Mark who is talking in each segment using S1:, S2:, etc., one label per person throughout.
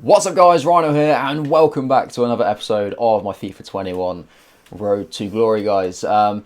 S1: What's up guys, Rhino here and welcome back to another episode of my FIFA 21 Road to Glory guys. I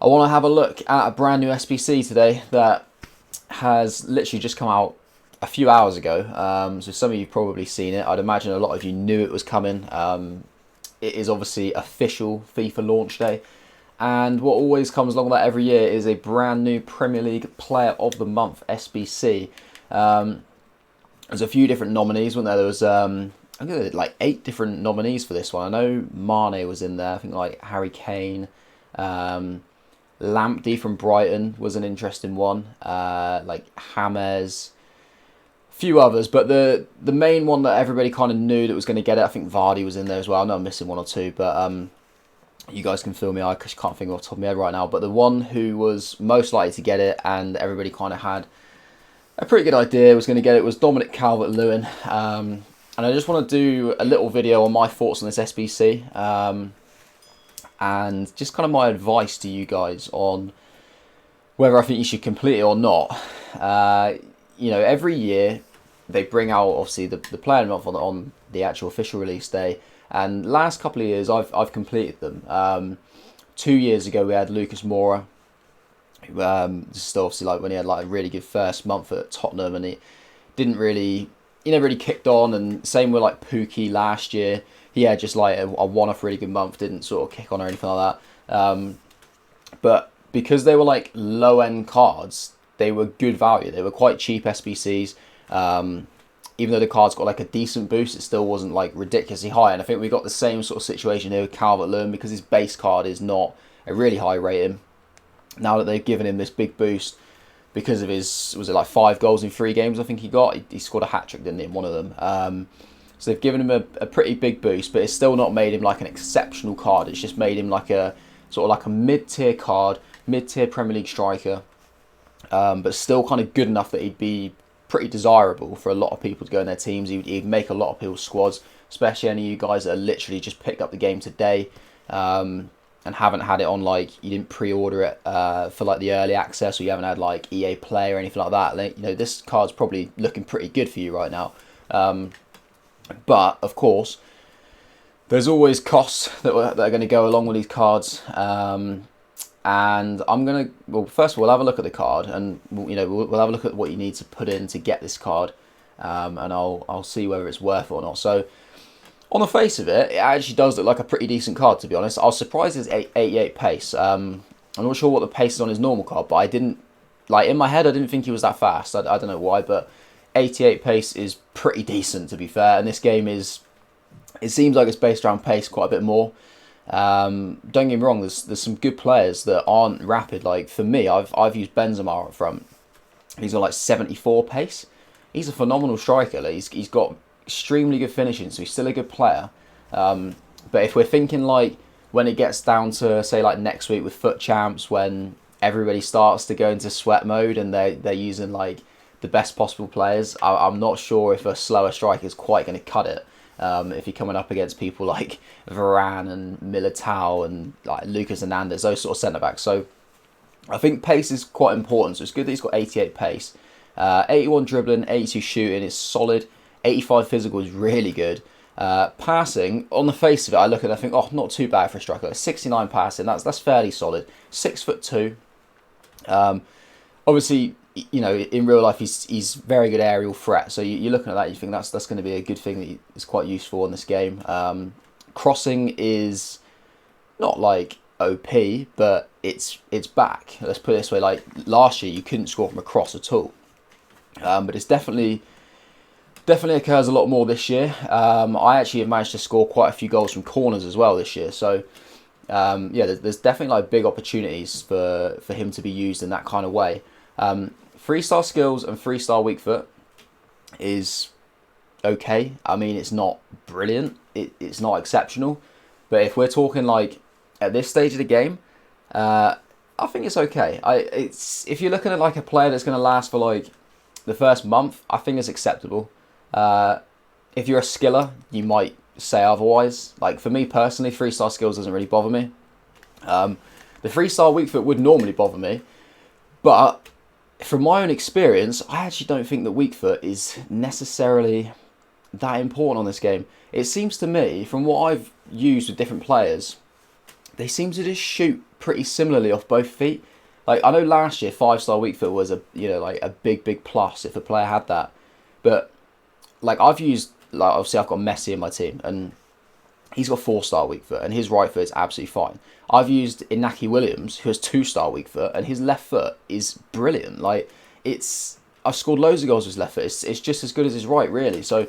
S1: want to have a look at a brand new SBC today that has literally just come out a few hours ago. So some of you have probably seen it. I'd imagine a lot of you knew it was coming. It is obviously official FIFA launch day. And what always comes along with that every year is a brand new Premier League Player of the Month SBC. There's a few different nominees, wasn't there? There was, I think like 8 different nominees for this one. I know Mane was in there. I think like Harry Kane, Lamptey from Brighton was an interesting one. Like James, a few others, but the main one that everybody kind of knew that was going to get it, I think Vardy was in there as well. I know I'm missing one or two, but you guys can fill me out because I can't think off the top of my head right now. But the one who was most likely to get it, and everybody kind of had a pretty good idea was going to get it, was Dominic Calvert-Lewin. And I just want to do a little video on my thoughts on this SBC and just kind of my advice to you guys on whether I think you should complete it or not. You know, every year they bring out obviously the player of the month on the actual official release day, and last couple of years I've completed them. 2 years ago we had Lucas Moura. Just obviously like when he had like a really good first month at Tottenham, and he didn't really, really kicked on. And same with like Pookie last year. He had just like a one-off really good month, didn't sort of kick on or anything like that. But because they were like low-end cards, they were good value. They were quite cheap SBCs. Even though the cards got like a decent boost, it still wasn't like ridiculously high. And I think we got the same sort of situation here with Calvert-Lewin, because his base card is not a really high rating. Now that they've given him this big boost because of his, was it like 5 goals in 3 games I think he got? He scored a hat-trick, didn't he, in one of them. So they've given him a pretty big boost, but it's still not made him like an exceptional card. It's just made him like a sort of like a mid-tier card, mid-tier Premier League striker, but still kind of good enough that he'd be pretty desirable for a lot of people to go in their teams. He'd make a lot of people's squads, especially any of you guys that are literally just picked up the game today. And haven't had it on, like, you didn't pre-order it for like the early access, or you haven't had like EA Play or anything like that. Like, this card's probably looking pretty good for you right now. But of course, there's always costs that are going to go along with these cards. And I'm gonna, well, first of all, we'll have a look at the card, and we'll have a look at what you need to put in to get this card, and I'll see whether it's worth it or not. So, on the face of it, it actually does look like a pretty decent card, to be honest. I was surprised it's 88 pace. I'm not sure what the pace is on his normal card, but I didn't, like, in my head, I didn't think he was that fast. I don't know why, but 88 pace is pretty decent, to be fair. And this game is, it seems like it's based around pace quite a bit more. Don't get me wrong, there's some good players that aren't rapid. Like, for me, I've used Benzema up front. He's got like 74 pace. He's a phenomenal striker. Like, he's got extremely good finishing, so he's still a good player. But if we're thinking like when it gets down to, say, like next week with Foot Champs, when everybody starts to go into sweat mode and they're using like the best possible players, I'm not sure if a slower striker is quite going to cut it. If you're coming up against people like Varane and Militao and like Lucas Hernandez, those sort of centre backs. So I think pace is quite important. So it's good that he's got 88 pace, 81 dribbling, 82 shooting. It's solid. 85 physical is really good. Passing, on the face of it, I look at it and I think, oh, not too bad for a striker. 69 passing, that's fairly solid. 6'2". Obviously, in real life, he's very good aerial threat. So you're looking at that, you think that's going to be a good thing that is quite useful in this game. Crossing is not like OP, but it's back. Let's put it this way: like last year, you couldn't score from a cross at all, but it's definitely occurs a lot more this year. I actually have managed to score quite a few goals from corners as well this year. So, yeah, there's definitely like big opportunities for him to be used in that kind of way. 3-star skills and 3-star weak foot is okay. I mean, it's not brilliant. It's not exceptional. But if we're talking like at this stage of the game, I think it's okay. If you're looking at like a player that's going to last for like the first month, I think it's acceptable. If you're a skiller, you might say otherwise. Like for me personally, 3-star skills doesn't really bother me. The 3-star weak foot would normally bother me, but from my own experience, I actually don't think that weak foot is necessarily that important on this game. It seems to me, from what I've used with different players, they seem to just shoot pretty similarly off both feet. Like, I know last year 5-star weak foot was a big plus if a player had that, but like I've used, like, obviously I've got Messi in my team and he's got 4-star weak foot and his right foot is absolutely fine. I've used Inaki Williams, who has 2-star weak foot, and his left foot is brilliant. Like, I've scored loads of goals with his left foot. It's just as good as his right, really. So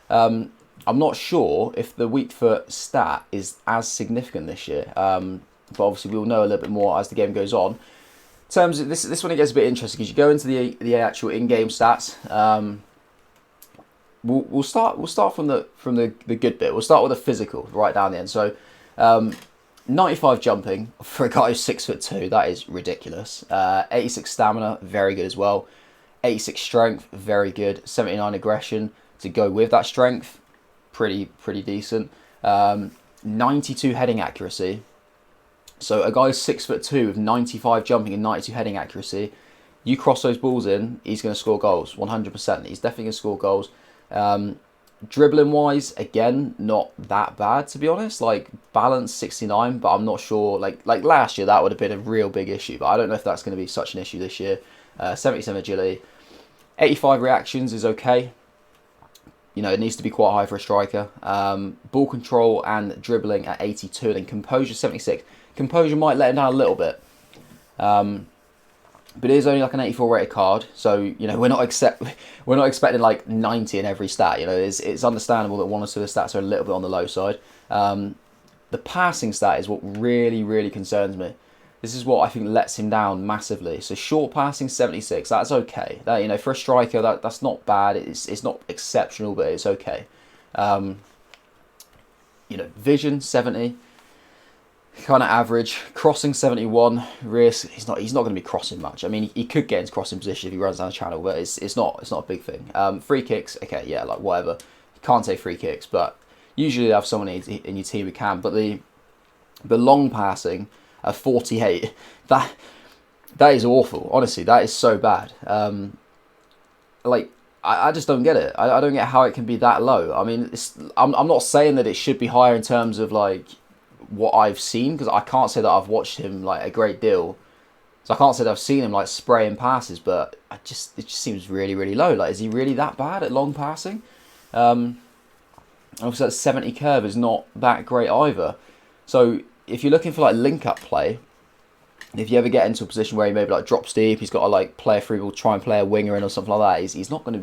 S1: I'm not sure if the weak foot stat is as significant this year. But obviously we'll know a little bit more as the game goes on. In terms of this one, it gets a bit interesting because you go into the actual in-game stats. We'll start from the good bit. We'll start with the physical right down the end. So 95 jumping for a guy who's 6'2", that is ridiculous. 86 stamina, very good as well. 86 strength, very good. 79 aggression to go with that strength, pretty decent. 92 heading accuracy. So a guy who's 6'2" with 95 jumping and 92 heading accuracy, you cross those balls in, he's going to score goals, 100%. He's definitely going to score goals. Dribbling wise, again, not that bad, to be honest. Like, balance 69, but I'm not sure. Like last year, that would have been a real big issue, but I don't know if that's going to be such an issue this year. 77 agility, 85 reactions is okay. You know, it needs to be quite high for a striker. Ball control and dribbling at 82, and then composure 76. Composure might let him down a little bit. But it is only like an 84 rated card, so you know we're not expecting like 90 in every stat. You know, it's understandable that one or two of the stats are a little bit on the low side. The passing stat is what really concerns me. This is what I think lets him down massively. So short passing 76, that's okay. That, you know, for a striker that's not bad. It's not exceptional, but it's okay. You know, vision 70. Kind of average. Crossing 71. Risk, he's not going to be crossing much. I mean, he could get into crossing position if he runs down the channel, but it's not a big thing. Free kicks, okay, yeah, like whatever. You can't say free kicks, but usually you have someone in your team who can. But the long passing at 48, that is awful. Honestly, that is so bad. Like, I just don't get it. I don't get how it can be that low. I mean, I'm not saying that it should be higher in terms of like what I've seen, because I can't say that I've watched him like a great deal, so I can't say that I've seen him like spraying passes, but it just seems really low. Like, is he really that bad at long passing? Obviously that 70 curve is not that great either. So if you're looking for like link up play, if you ever get into a position where he maybe like drops deep, he's got to like play a free ball, try and play a winger in or something like that, he's not going to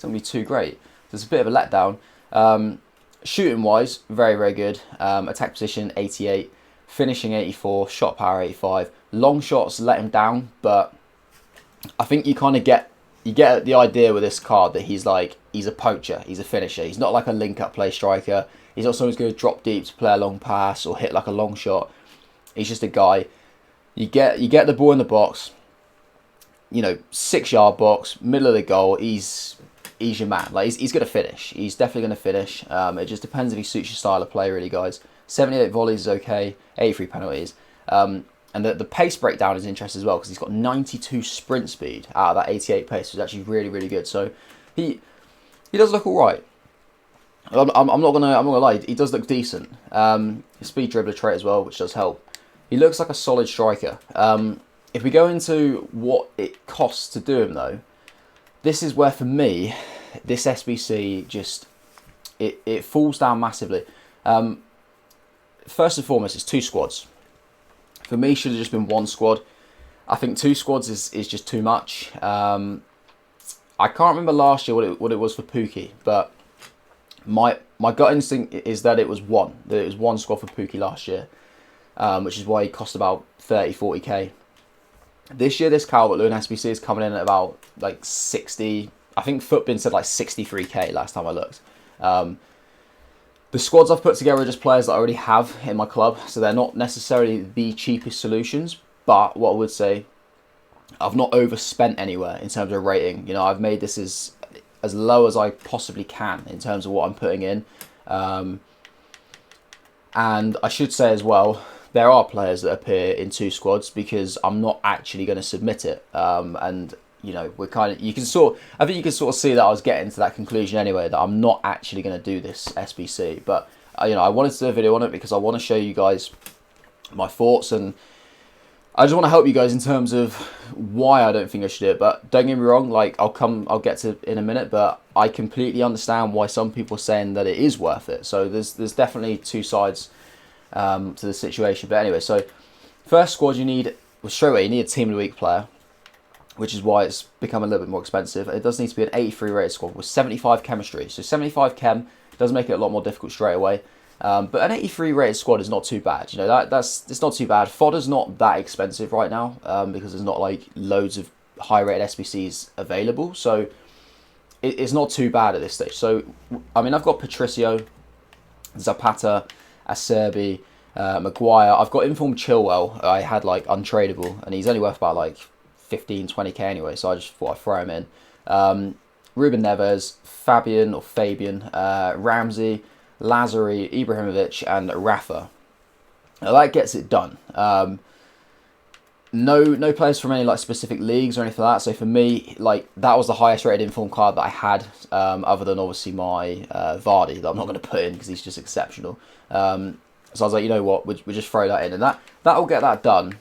S1: be too great. So it's a bit of a letdown. Shooting wise, very good. Attack position 88, finishing 84, shot power 85. Long shots let him down, but I think you kind of get the idea with this card that he's a poacher, he's a finisher. He's not like a link up play striker. He's not someone who's going to drop deep to play a long pass or hit like a long shot. He's just a guy. You get the ball in the box, you know, 6-yard box, middle of the goal. He's your man. Like, he's going to finish. He's definitely going to finish. It just depends if he suits your style of play, really, guys. 78 volleys is okay. 83 penalties. And the pace breakdown is interesting as well, because he's got 92 sprint speed out of that 88 pace, which is actually really good. So he does look all right. I'm not gonna lie. He does look decent. Speed dribbler trait as well, which does help. He looks like a solid striker. If we go into what it costs to do him, though, this is where, for me, this SBC just it falls down massively. First and foremost, it's 2 squads. For me, should have just been 1 squad. I think 2 squads is just too much. I can't remember last year what it was for Pookie, but my gut instinct is that it was 1. That it was 1 squad for Pookie last year, which is why he cost about 30-40k. This year, this Calvert-Lewin SBC is coming in at about like 60. I think Footbin said like 63k last time I looked. The squads I've put together are just players that I already have in my club, so they're not necessarily the cheapest solutions. But what I would say, I've not overspent anywhere in terms of rating. You know, I've made this as low as I possibly can in terms of what I'm putting in. And I should say as well, there are players that appear in 2 squads because I'm not actually going to submit it. And you know, we're kind of, I think you can sort of see that I was getting to that conclusion anyway, that I'm not actually going to do this SBC. But, you know, I wanted to do a video on it because I want to show you guys my thoughts, and I just want to help you guys in terms of why I don't think I should do it. But don't get me wrong, like, I'll get to it in a minute, but I completely understand why some people are saying that it is worth it. So there's definitely two sides to the situation. But anyway, so first squad you need, well, straight away, you need a Team of the Week player, which is why it's become a little bit more expensive. It does need to be an 83 rated squad with 75 chemistry. So 75 chem does make it a lot more difficult straight away. But an 83 rated squad is not too bad. You know, it's not too bad. Fodder's not that expensive right now because there's not like loads of high rated SBCs available. So it's not too bad at this stage. So, I mean, I've got Patricio, Zapata, Acerbi, Maguire. I've got Informed Chilwell. I had like untradeable, and he's only worth about like 15, 20k anyway, so I just thought I'd throw him in. Ruben Neves, Fabian, Ramsey, Lazari, Ibrahimovic, and Rafa. Now that gets it done. No players from any like specific leagues or anything like that. So for me, like, that was the highest rated informed card that I had, other than obviously my Vardy that I'm not going to put in because he's just exceptional. So I was like, you know what, we'll just throw that in, and that will get that done.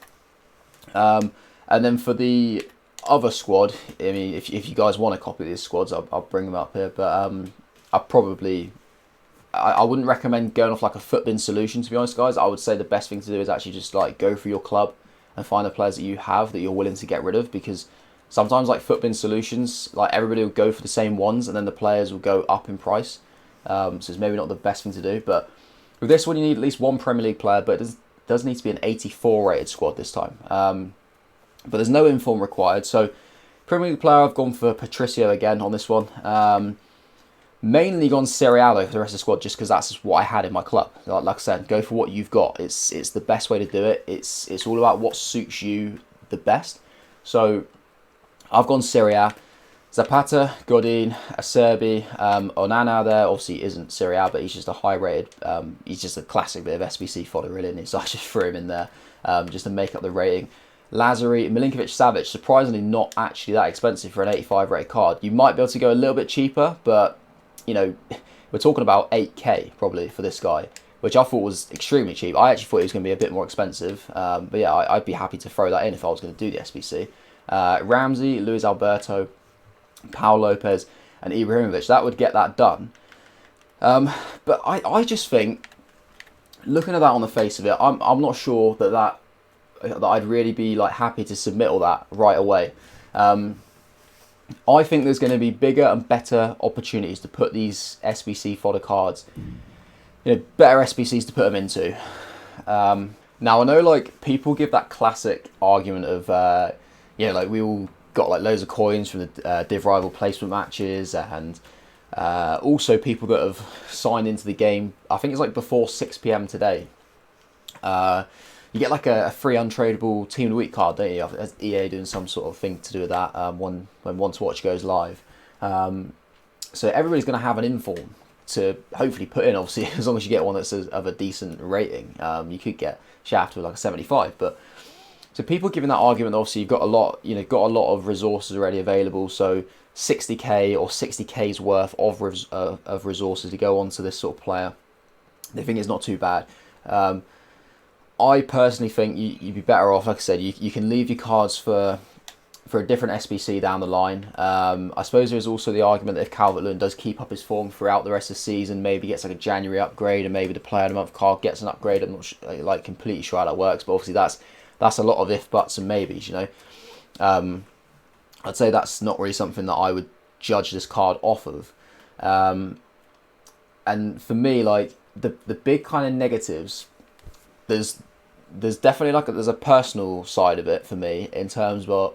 S1: And then for the other squad, I mean, if you guys want a copy of these squads, I'll bring them up here. But I wouldn't recommend going off like a footbin solution, to be honest, guys. I would say the best thing to do is actually just like go through your club and find the players that you have that you're willing to get rid of, because sometimes like footbin solutions, like everybody will go for the same ones and then the players will go up in price. So it's maybe not the best thing to do. But with this one, you need at least one Premier League player, but it does need to be an 84 rated squad this time. But there's no inform required. So Premier League player, I've gone for Patricio again on this one. Mainly gone Serie A for the rest of the squad, just because that's what I had in my club. Like I said, go for what you've got. It's the best way to do it. It's all about what suits you the best. So I've gone Serie A. Zapata, Godin, Acerbi, Onana there obviously isn't Serie A, but he's just a high rated. He's just a classic bit of SBC fodder, really, isn't he? So I just threw him in there just to make up the rating. Lazari, Milinkovic-Savic, surprisingly not actually that expensive for an 85 rated card. You might be able to go a little bit cheaper, but, you know, we're talking about 8k probably for this guy, which I thought was extremely cheap. I actually thought he was going to be a bit more expensive, but yeah, I'd be happy to throw that in if I was going to do the SBC. Ramsey, Luis Alberto, Paul Lopez, and Ibrahimovic, that would get that done. But I just think, looking at that on the face of it, I'm not sure that I'd really be like happy to submit all that right away. I think there's going to be bigger and better opportunities to put these SBC fodder cards, you know, better SBCs to put them into. Now I know like people give that classic argument of, you know, like we all got like loads of coins from the Div Rival placement matches, and also people that have signed into the game, I think it's like before 6 PM today. You get like a free untradeable Team of the Week card, don't you? EA doing some sort of thing to do with that when Want to Watch goes live. So everybody's going to have an inform to hopefully put in, obviously, as long as you get one that's of a decent rating. You could get Shaft with like a 75, but so people giving that argument, obviously you've got a lot, you know, got a lot of resources already available. So 60k or 60k's worth of resources to go onto this sort of player, they think it's not too bad. I personally think you'd be better off, like I said, you can leave your cards for a different SBC down the line. I suppose there's also the argument that if Calvert-Lewin does keep up his form throughout the rest of the season, maybe gets like a January upgrade, and maybe the Player of the Month card gets an upgrade. I'm not like completely sure how that works, but obviously that's a lot of if, buts, and maybes, you know. I'd say that's not really something that I would judge this card off of. And for me, like the big kind of negatives, there's definitely like there's a personal side of it for me in terms of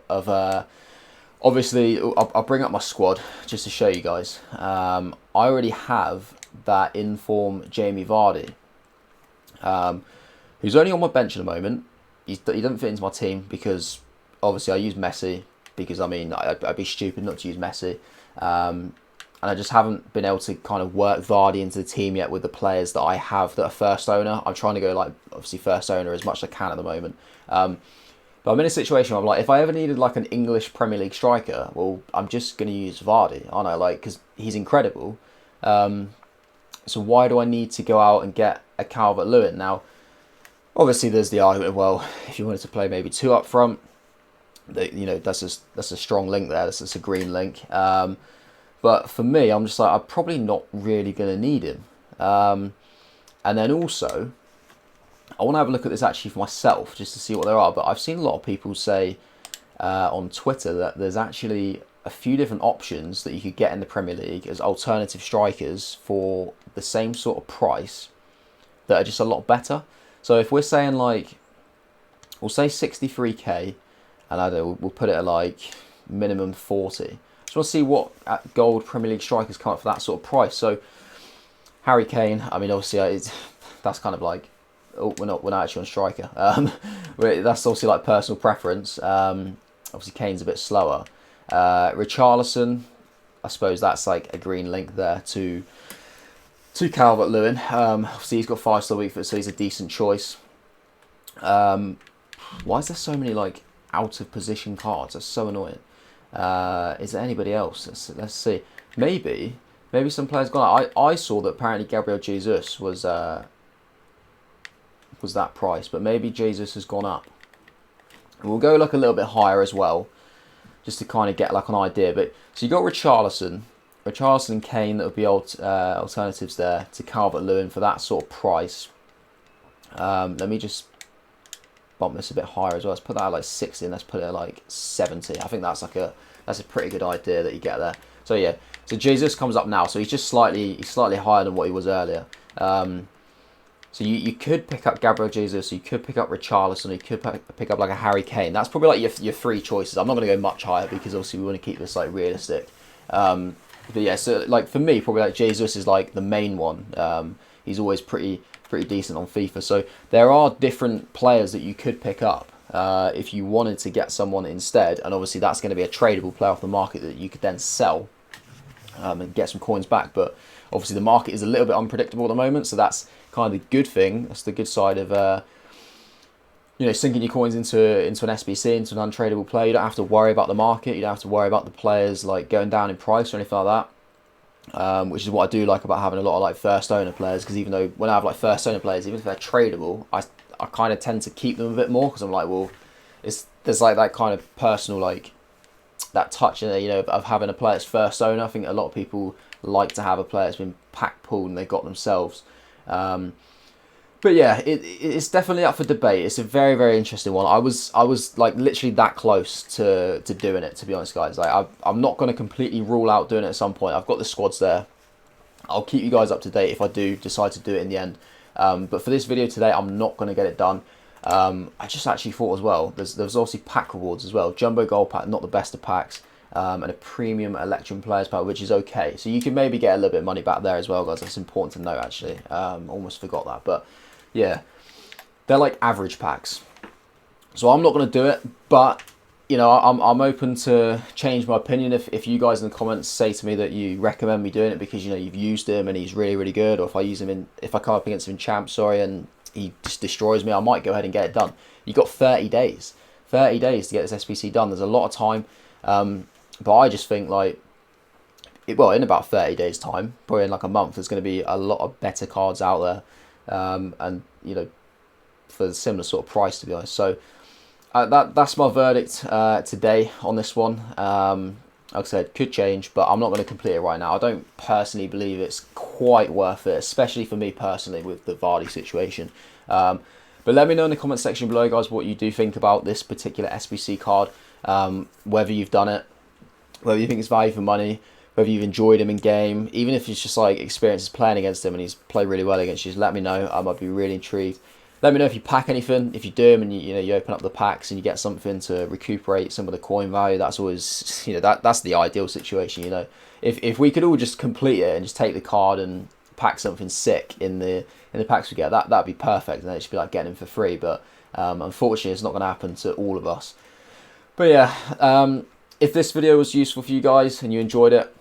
S1: obviously I'll bring up my squad just to show you guys. I already have that inform Jamie Vardy, who's only on my bench at the moment. He doesn't fit into my team because obviously I use Messi, because I mean I'd be stupid not to use Messi, and I just haven't been able to kind of work Vardy into the team yet with the players that I have that are first owner. I'm trying to go like obviously first owner as much as I can at the moment. But But I'm in a situation where I'm like, if I ever needed like an English Premier League striker, well, I'm just going to use Vardy, aren't I? Like, because he's incredible. So why do I need to go out and get a Calvert-Lewin? Now, obviously, there's the argument of, well, if you wanted to play maybe 2 up front, that's a strong link there. That's a green link. But for me, I'm just like, I'm probably not really going to need him. And then also, I want to have a look at this actually for myself, just to see what there are. But I've seen a lot of people say on Twitter that there's actually a few different options that you could get in the Premier League as alternative strikers for the same sort of price that are just a lot better. So if we're saying like, we'll say 63k, and I don't know, we'll put it at like minimum 40. Just want to see what gold Premier League strikers come up for that sort of price. So Harry Kane, I mean, obviously that's kind of like, oh, we're not actually on striker. That's obviously like personal preference. Obviously Kane's a bit slower. Richarlison, I suppose that's like a green link there to Calvert-Lewin. Obviously he's got 5-star weak foot, so he's a decent choice. Why is there so many like out of position cards? That's so annoying. Is there anybody else? Let's see. Maybe some players gone out. I saw that apparently Gabriel Jesus was that price, but maybe Jesus has gone up. We'll go like a little bit higher as well, just to kind of get like an idea. But so you got Richarlison and Kane, that would be alternatives there to Calvert-Lewin for that sort of price. Let me just bump this a bit higher as well. Let's put that at like 60 and let's put it at like 70. I think that's a pretty good idea that you get there. So yeah, so Jesus comes up now, so he's slightly higher than what he was earlier. So you could pick up Gabriel Jesus, you could pick up Richarlison, you could pick up like a Harry Kane. That's probably like your 3 choices. I'm not going to go much higher because obviously we want to keep this like realistic. But yeah, so like for me, probably like Jesus is like the main one. He's always pretty decent on FIFA. So there are different players that you could pick up if you wanted to get someone instead. And obviously that's going to be a tradable player off the market that you could then sell and get some coins back. But obviously the market is a little bit unpredictable at the moment, so that's kind of the good thing. That's the good side of sinking your coins into an SBC, into an untradeable player. You don't have to worry about the market. You don't have to worry about the players like going down in price or anything like that. Which is what I do like about having a lot of like first owner players, because even though when I have like first owner players, even if they're tradable, I kind of tend to keep them a bit more, because I'm like, well, there's like that kind of personal like that touch in there, of having a player that's first owner. I think a lot of people like to have a player that's been pack pulled and they got themselves. But yeah, it's definitely up for debate. It's a very, very interesting one. I was like literally that close to doing it, to be honest, guys. Like I'm not going to completely rule out doing it at some point. I've got the squads there. I'll keep you guys up to date if I do decide to do it in the end. But for this video today, I'm not going to get it done. I just actually thought as well, there's obviously pack rewards as well. Jumbo gold pack, not the best of packs. And a premium Electrum players pack, which is okay. So you can maybe get a little bit of money back there as well, guys. That's important to know, actually. Almost forgot that. But yeah, they're like average packs. So I'm not going to do it, but I'm open to change my opinion if you guys in the comments say to me that you recommend me doing it because you've used him and he's really, really good, or if I come up against him in champ, and he just destroys me, I might go ahead and get it done. You've got 30 days to get this SBC done. There's a lot of time. But I just think in about 30 days time, probably in like a month, there's going to be a lot of better cards out there, and for a similar sort of price, to be honest. So that's my verdict today on this one. Like I said, could change, but I'm not going to complete it right now. I don't personally believe it's quite worth it, especially for me personally with the Vardy situation. But let me know in the comment section below, guys, what you do think about this particular SBC card, whether you've done it, whether you think it's value for money, whether you've enjoyed him in game, even if it's just like experiences playing against him and he's played really well against you. Just let me know. I'd be really intrigued. Let me know if you pack anything. If you do them and you open up the packs and you get something to recuperate some of the coin value, that's always that's the ideal situation. If we could all just complete it and just take the card and pack something sick in the packs we get, that'd be perfect, and it'd just be like getting them for free. But unfortunately, it's not going to happen to all of us. But yeah. If this video was useful for you guys and you enjoyed it,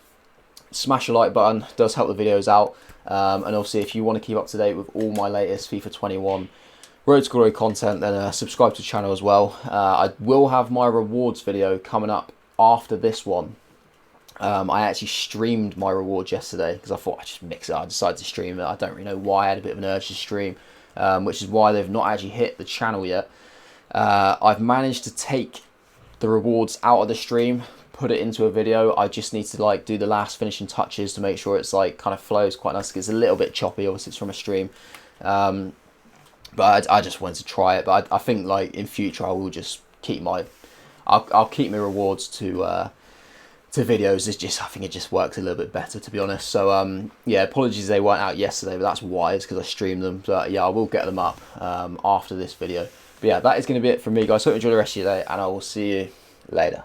S1: smash the like button. It does help the videos out. And obviously, if you want to keep up to date with all my latest FIFA 21 Road to Glory content, then subscribe to the channel as well. I will have my rewards video coming up after this one. I actually streamed my rewards yesterday because I thought I'd just mix it. I decided to stream it. I don't really know why. I had a bit of an urge to stream, which is why they've not actually hit the channel yet. I've managed to take the rewards out of the stream, put it into a video. I just need to like do the last finishing touches to make sure it's like kind of flows quite nice. It's a little bit choppy, obviously it's from a stream, but I just wanted to try it. But I think like in future I will just keep my I'll keep my rewards to videos. It's just, I think it just works a little bit better, to be honest. So yeah, apologies they weren't out yesterday, but that's why, it's because I streamed them. But yeah, I will get them up after this video. But yeah, that is going to be it from me, guys. Hope you enjoy the rest of your day, and I will see you later.